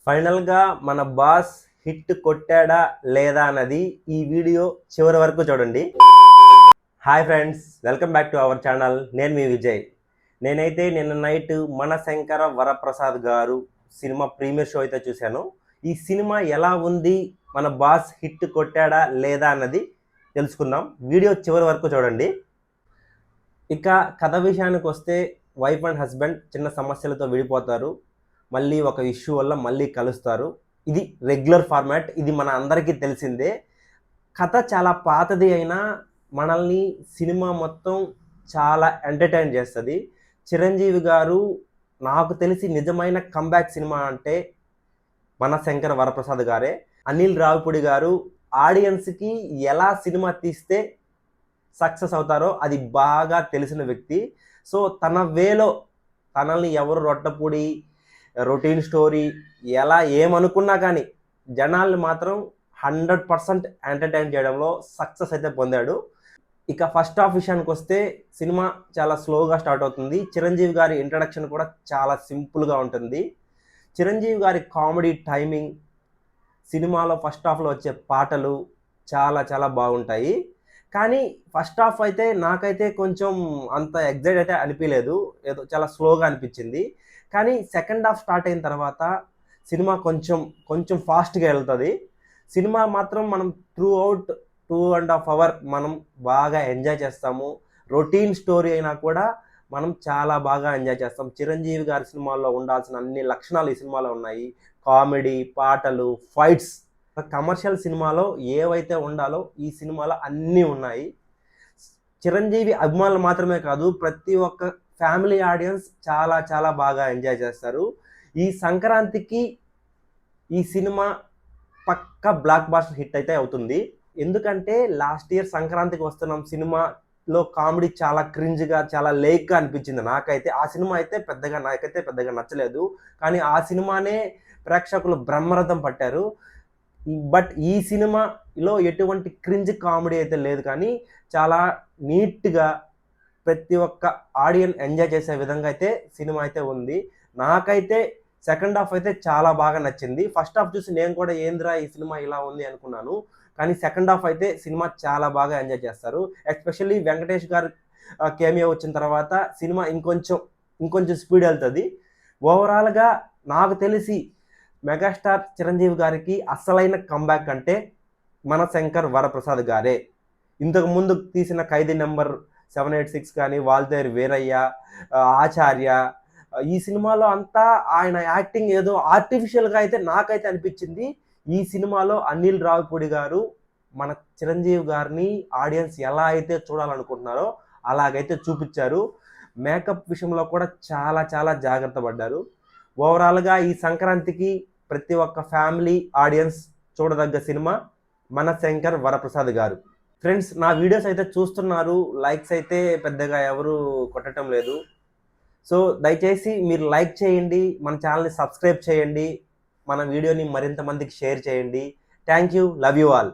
ఫైనల్గా మన boss hit కొట్టాడా లేదా అన్నది ఈ వీడియో చివరి వరకు చూడండి. Hi friends, welcome back to our channel. నేను మీ విజయ్. నేనైతే నిన్న నైట్ మనశంకర వరప్రసాద్ గారు సినిమా ప్రీమియర్ షో అయితే చూశాను. ఈ సినిమా ఎలా ఉంది, మన బాస్ హిట్ కొట్టాడా లేదా అన్నది తెలుసుకుందాం. వీడియో చివరి వరకు చూడండి. ఇక కథ విషయానికి వస్తే, వైఫ్ అండ్ హస్బెండ్ చిన్న సమస్యలతో విడిపోతారు, మళ్ళీ ఒక ఇష్యూ వల్ల మళ్ళీ కలుస్తారు. ఇది రెగ్యులర్ ఫార్మాట్, ఇది మన అందరికీ తెలిసిందే. కథ చాలా పాతది అయినా మనల్ని సినిమా మొత్తం చాలా ఎంటర్టైన్ చేస్తుంది. చిరంజీవి గారు నాకు తెలిసి నిజమైన కంబ్యాక్ సినిమా అంటే మనశంకర వరప్రసాద్ గారే. అనిల్ రావిపూడి గారు ఆడియన్స్కి ఎలా సినిమా తీస్తే సక్సెస్ అవుతారో అది బాగా తెలిసిన వ్యక్తి. సో తన వేలో తనల్ని ఎవరు రొట్టపూడి రొటీన్ స్టోరీ ఎలా ఏమనుకున్నా కానీ జనాల్ని మాత్రం 100% ఎంటర్టైన్ చేయడంలో సక్సెస్ అయితే పొందాడు. ఇక ఫస్ట్ హాఫ్ విషయానికి వస్తే, సినిమా చాలా స్లోగా స్టార్ట్ అవుతుంది. చిరంజీవి గారి ఇంట్రడక్షన్ కూడా చాలా సింపుల్గా ఉంటుంది. చిరంజీవి గారి కామెడీ టైమింగ్, సినిమాలో ఫస్ట్ హాఫ్లో వచ్చే పాటలు చాలా చాలా బాగుంటాయి. కానీ ఫస్ట్ హాఫ్ అయితే నాకైతే కొంచెం అంత ఎగ్జైట్ అయితే అనిపించలేదు, ఏదో చాలా స్లోగా అనిపించింది. కానీ సెకండ్ హాఫ్ స్టార్ట్ అయిన తర్వాత సినిమా కొంచెం కొంచెం ఫాస్ట్గా వెళ్తుంది. సినిమా మాత్రం మనం త్రూ అవుట్ 2.5 hours మనం బాగా ఎంజాయ్ చేస్తాము. రొటీన్ స్టోరీ అయినా కూడా మనం చాలా బాగా ఎంజాయ్ చేస్తాం. చిరంజీవి గారి సినిమాల్లో ఉండాల్సిన అన్ని లక్షణాలు ఈ సినిమాలో ఉన్నాయి. కామెడీ, పాటలు, ఫైట్స్. కమర్షియల్ సినిమాలో ఏవైతే ఉండాలో ఈ సినిమాలో అన్నీ ఉన్నాయి. చిరంజీవి అభిమానులు మాత్రమే కాదు, ప్రతి ఒక్క ఫ్యామిలీ ఆడియన్స్ చాలా చాలా బాగా ఎంజాయ్ చేస్తారు. ఈ సంక్రాంతికి ఈ సినిమా పక్కా బ్లాక్ బాస్టర్ హిట్ అయితే అవుతుంది. ఎందుకంటే లాస్ట్ ఇయర్ సంక్రాంతికి వస్తున్నాం సినిమాలో కామెడీ చాలా క్రింజ్గా, చాలా లేక్గా అనిపించింది నాకైతే. ఆ సినిమా అయితే నాకైతే పెద్దగా నచ్చలేదు. కానీ ఆ సినిమానే ప్రేక్షకులు బ్రహ్మరథం పట్టారు. బట్ ఈ సినిమాలో ఎటువంటి క్రింజ్ కామెడీ అయితే లేదు, కానీ చాలా నీట్గా ప్రతి ఒక్క ఆడియన్స్ ఎంజాయ్ చేసే విధంగా అయితే సినిమా అయితే ఉంది. నాకైతే సెకండ్ హాఫ్ అయితే చాలా బాగా నచ్చింది. ఫస్ట్ హాఫ్ చూసి నేను కూడా ఏంద్రా ఈ సినిమా ఇలా ఉంది అనుకున్నాను. కానీ సెకండ్ హాఫ్ అయితే సినిమా చాలా బాగా ఎంజాయ్ చేస్తారు. ఎస్పెషల్లీ వెంకటేష్ గారు కేమియో వచ్చిన తర్వాత సినిమా ఇంకొంచెం స్పీడ్ వెళ్తుంది. ఓవరాల్గా నాకు తెలిసి మెగాస్టార్ చిరంజీవి గారికి అసలైన కంబ్యాక్ అంటే మనశంకర్ వరప్రసాద్ గారే. ఇంతకు ముందు తీసిన ఖైదీ నెంబర్ 786 కానీ, వాల్తేరు వీరయ్య, ఆచార్య, ఈ సినిమాలో అంతా ఆయన యాక్టింగ్ ఏదో ఆర్టిఫిషియల్గా అయితే నాకైతే అనిపించింది. ఈ సినిమాలో అనిల్ రావిపూడి గారు మన చిరంజీవి గారిని ఆడియన్స్ ఎలా అయితే చూడాలనుకుంటున్నారో అలాగైతే చూపించారు. మేకప్ విషయంలో కూడా చాలా చాలా జాగ్రత్త పడ్డారు. ఓవరాల్గా ఈ సంక్రాంతికి ప్రతి ఒక్క ఫ్యామిలీ ఆడియన్స్ చూడదగ్గ సినిమా మనశంకర్ వరప్రసాద్ గారు. ఫ్రెండ్స్, నా వీడియోస్ అయితే చూస్తున్నారు, లైక్స్ అయితే పెద్దగా ఎవరు కొట్టడం లేదు. సో దయచేసి మీరు లైక్ చేయండి, మన ఛానల్ని సబ్స్క్రైబ్ చేయండి, మన వీడియోని మరింత మందికి షేర్ చేయండి. Thank you, love you all.